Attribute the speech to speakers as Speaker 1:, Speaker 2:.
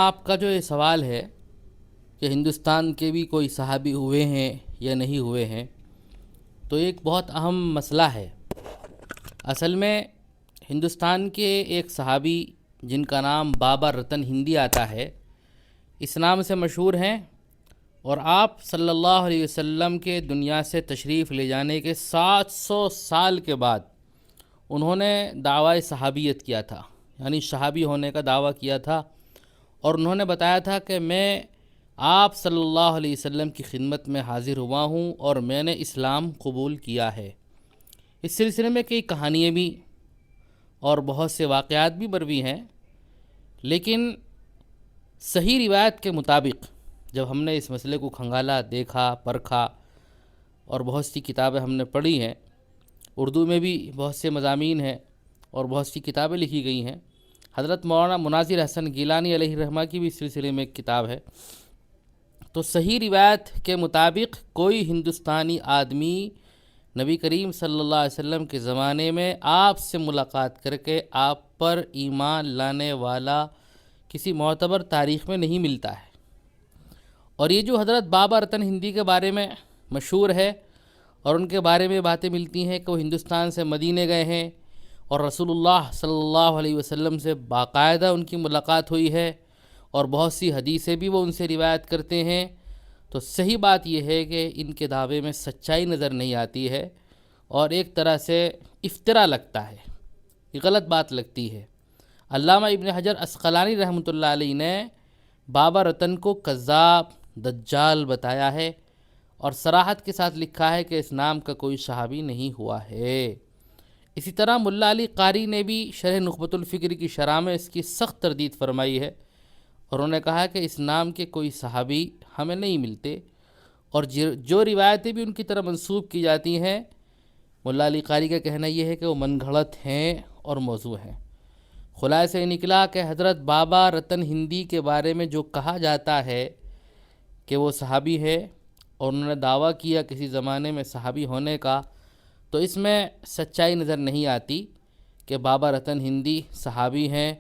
Speaker 1: آپ کا جو یہ سوال ہے کہ ہندوستان کے بھی کوئی صحابی ہوئے ہیں یا نہیں ہوئے ہیں، تو ایک بہت اہم مسئلہ ہے۔ اصل میں ہندوستان کے ایک صحابی جن کا نام بابا رتن ہندی آتا ہے، اس نام سے مشہور ہیں، اور آپ صلی اللہ علیہ وسلم کے دنیا سے تشریف لے جانے کے 700 سال کے بعد انہوں نے دعویٰ صحابیت کیا تھا، یعنی صحابی ہونے کا دعویٰ کیا تھا، اور انہوں نے بتایا تھا کہ میں آپ صلی اللہ علیہ وسلم کی خدمت میں حاضر ہوا ہوں اور میں نے اسلام قبول کیا ہے۔ اس سلسلے میں کئی کہانیاں بھی اور بہت سے واقعات بھی مروی ہیں، لیکن صحیح روایت کے مطابق جب ہم نے اس مسئلے کو کھنگالا، دیکھا، پرکھا، اور بہت سی کتابیں ہم نے پڑھی ہیں، اردو میں بھی بہت سے مضامین ہیں اور بہت سی کتابیں لکھی گئی ہیں۔ حضرت مولانا مناظر حسن گیلانی علیہ الرحمہ کی بھی اس سلسلے میں ایک کتاب ہے۔ تو صحیح روایت کے مطابق کوئی ہندوستانی آدمی نبی کریم صلی اللہ علیہ وسلم کے زمانے میں آپ سے ملاقات کر کے آپ پر ایمان لانے والا کسی معتبر تاریخ میں نہیں ملتا ہے۔ اور یہ جو حضرت بابا رتن ہندی کے بارے میں مشہور ہے اور ان کے بارے میں باتیں ملتی ہیں کہ وہ ہندوستان سے مدینے گئے ہیں اور رسول اللہ صلی اللہ علیہ وسلم سے باقاعدہ ان کی ملاقات ہوئی ہے، اور بہت سی حدیثیں بھی وہ ان سے روایت کرتے ہیں، تو صحیح بات یہ ہے کہ ان کے دعوے میں سچائی نظر نہیں آتی ہے اور ایک طرح سے افترا لگتا ہے، یہ غلط بات لگتی ہے۔ علامہ ابن حجر عسقلانی رحمۃ اللہ علیہ نے بابا رتن کو کذاب، دجال بتایا ہے اور صراحت کے ساتھ لکھا ہے کہ اس نام کا کوئی صحابی نہیں ہوا ہے۔ اسی طرح ملا علی قاری نے بھی شرح نخبۃ الفکر کی شرح میں اس کی سخت تردید فرمائی ہے، اور انہوں نے کہا کہ اس نام کے کوئی صحابی ہمیں نہیں ملتے، اور جو روایتیں بھی ان کی طرح منسوب کی جاتی ہیں، ملا علی قاری کا کہنا یہ ہے کہ وہ من گھڑت ہیں اور موضوع ہیں۔ خلاصہ یہ نکلا کہ حضرت بابا رتن ہندی کے بارے میں جو کہا جاتا ہے کہ وہ صحابی ہے اور انہوں نے دعویٰ کیا کسی زمانے میں صحابی ہونے کا، تو اس میں سچائی نظر نہیں آتی کہ بابا رتن ہندی صحابی ہیں